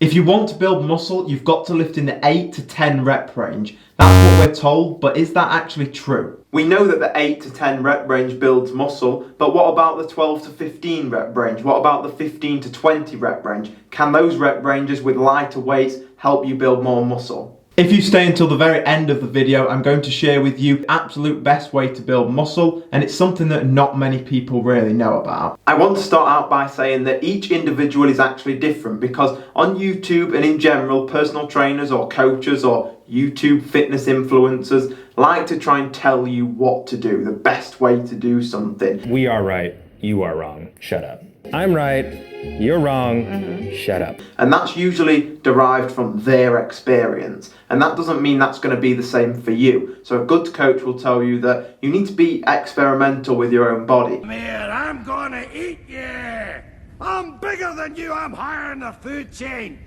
If you want to build muscle, you've got to lift in the 8 to 10 rep range. That's what we're told, but is that actually true? We know that the 8 to 10 rep range builds muscle, but what about the 12 to 15 rep range? What about the 15 to 20 rep range? Can those rep ranges with lighter weights help you build more muscle? If you stay until the very end of the video, I'm going to share with you the absolute best way to build muscle, and it's something that not many people really know about. I want to start out by saying that each individual is actually different, because on YouTube and in general, personal trainers or coaches or YouTube fitness influencers like to try and tell you what to do, the best way to do something. We are right, you are wrong, shut up. I'm right, you're wrong, shut up. And that's usually derived from their experience. And that doesn't mean that's going to be the same for you. So a good coach will tell you that you need to be experimental with your own body. Man, I'm gonna eat you! I'm bigger than you, I'm higher in the food chain!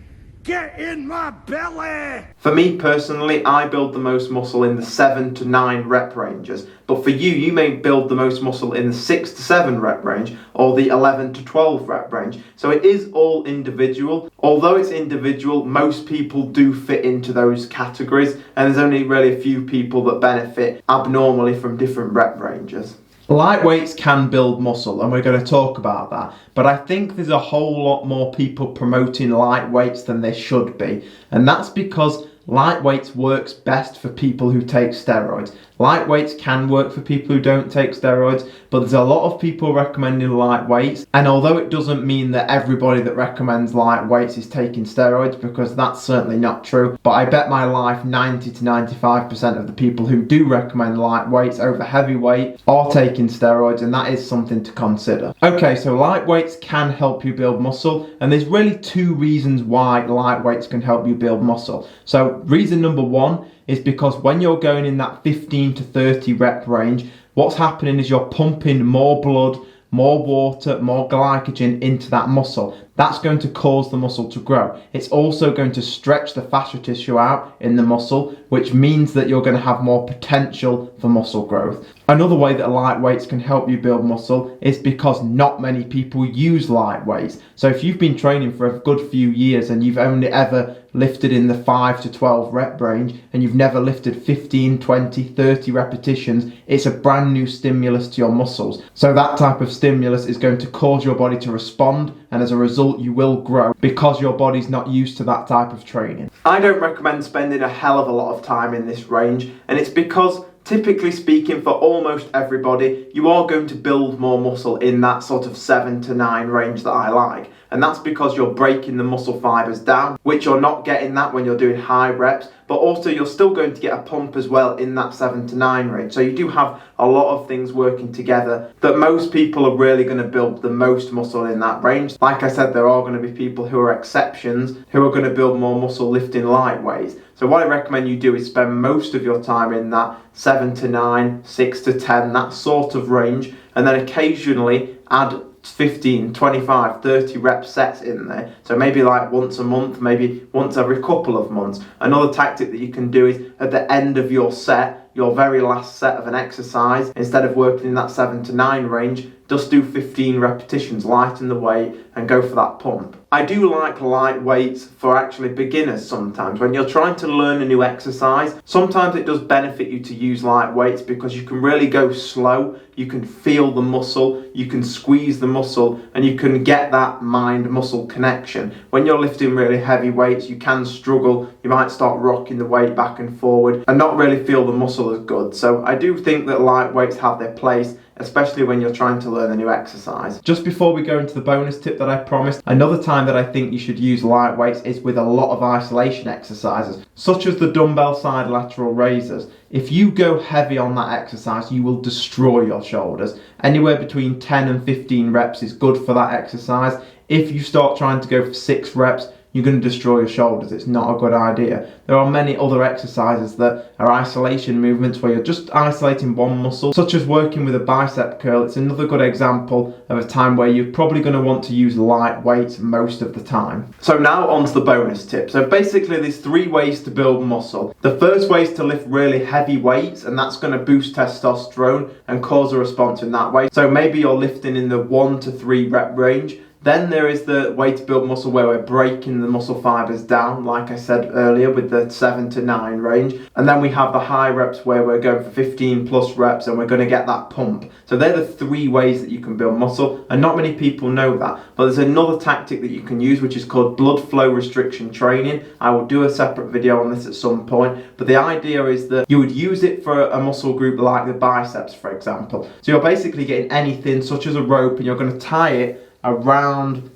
Get in my belly! For me personally, I build the most muscle in the 7 to 9 rep ranges. But for you, you may build the most muscle in the 6 to 7 rep range or the 11 to 12 rep range. So it is all individual. Although it's individual, most people do fit into those categories, and there's only really a few people that benefit abnormally from different rep ranges. Light weights can build muscle, and we're going to talk about that, but I think there's a whole lot more people promoting light weights than there should be, and that's because light weights works best for people who take steroids. Light weights can work for people who don't take steroids, but there's a lot of people recommending light weights, and although it doesn't mean that everybody that recommends light weights is taking steroids, because that's certainly not true, but I bet my life 90 to 95% of the people who do recommend light weights over heavy weight are taking steroids, and that is something to consider. Okay, so light weights can help you build muscle, and there's really two reasons why light weights can help you build muscle. So reason number one is because when you're going in that 15 to 30 rep range, what's happening is you're pumping more blood, more water, more glycogen into that muscle. That's going to cause the muscle to grow. It's also going to stretch the fascia tissue out in the muscle, which means that you're going to have more potential for muscle growth. Another way that light weights can help you build muscle is because not many people use light weights. So if you've been training for a good few years and you've only ever lifted in the 5 to 12 rep range and you've never lifted 15, 20, 30 repetitions, it's a brand new stimulus to your muscles. So that type of stimulus is going to cause your body to respond, and as a result you will grow because your body's not used to that type of training. I don't recommend spending a hell of a lot of time in this range, and it's because typically speaking, for almost everybody, you are going to build more muscle in that sort of 7 to 9 range that I like. And that's because you're breaking the muscle fibres down, which you're not getting that when you're doing high reps, but also you're still going to get a pump as well in that 7 to 9 range. So you do have a lot of things working together that most people are really going to build the most muscle in that range. Like I said, there are going to be people who are exceptions who are going to build more muscle lifting light weights. So what I recommend you do is spend most of your time in that 7 to 9, 6 to 10, that sort of range, and then occasionally add 15, 25, 30 rep sets in there. So maybe like once a month, maybe once every couple of months. Another tactic that you can do is at the end of your set, your very last set of an exercise, instead of working in that 7 to 9 range, just do 15 repetitions, lighten the weight and go for that pump. I do like light weights for actually beginners sometimes. When you're trying to learn a new exercise, sometimes it does benefit you to use light weights because you can really go slow, you can feel the muscle, you can squeeze the muscle, and you can get that mind-muscle connection. When you're lifting really heavy weights, you can struggle, you might start rocking the weight back and forward and not really feel the muscle as good. So I do think that light weights have their place, especially when you're trying to learn a new exercise. Just before we go into the bonus tip that I promised, another time that I think you should use light weights is with a lot of isolation exercises, such as the dumbbell side lateral raises. If you go heavy on that exercise, you will destroy your shoulders. Anywhere between 10 and 15 reps is good for that exercise. If you start trying to go for 6 reps, you're going to destroy your shoulders. It's not a good idea. There are many other exercises that are isolation movements where you're just isolating one muscle, such as working with a bicep curl. It's another good example of a time where you're probably going to want to use light weights most of the time. So now on to the bonus tip. So basically there's 3 ways to build muscle. The first way is to lift really heavy weights, and that's going to boost testosterone and cause a response in that way. So maybe you're lifting in the 1 to 3 rep range. Then there is the way to build muscle where we're breaking the muscle fibres down, like I said earlier, with the 7 to 9 range. And then we have the high reps where we're going for 15 plus reps and we're going to get that pump. So they're the 3 ways that you can build muscle, and not many people know that. But there's another tactic that you can use, which is called blood flow restriction training. I will do a separate video on this at some point, but the idea is that you would use it for a muscle group like the biceps, for example. So you're basically getting anything such as a rope, and you're going to tie it around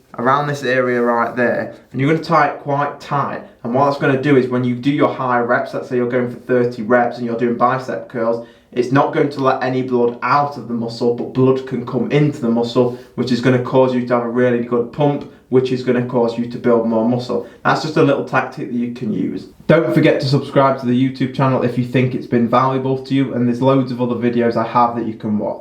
this area right there, and you're going to tie it quite tight. And what that's going to do is when you do your high reps, let's say you're going for 30 reps and you're doing bicep curls, it's not going to let any blood out of the muscle, but blood can come into the muscle, which is going to cause you to have a really good pump, which is going to cause you to build more muscle. That's just a little tactic that you can use. Don't forget to subscribe to the YouTube channel if you think it's been valuable to you, and there's loads of other videos I have that you can watch.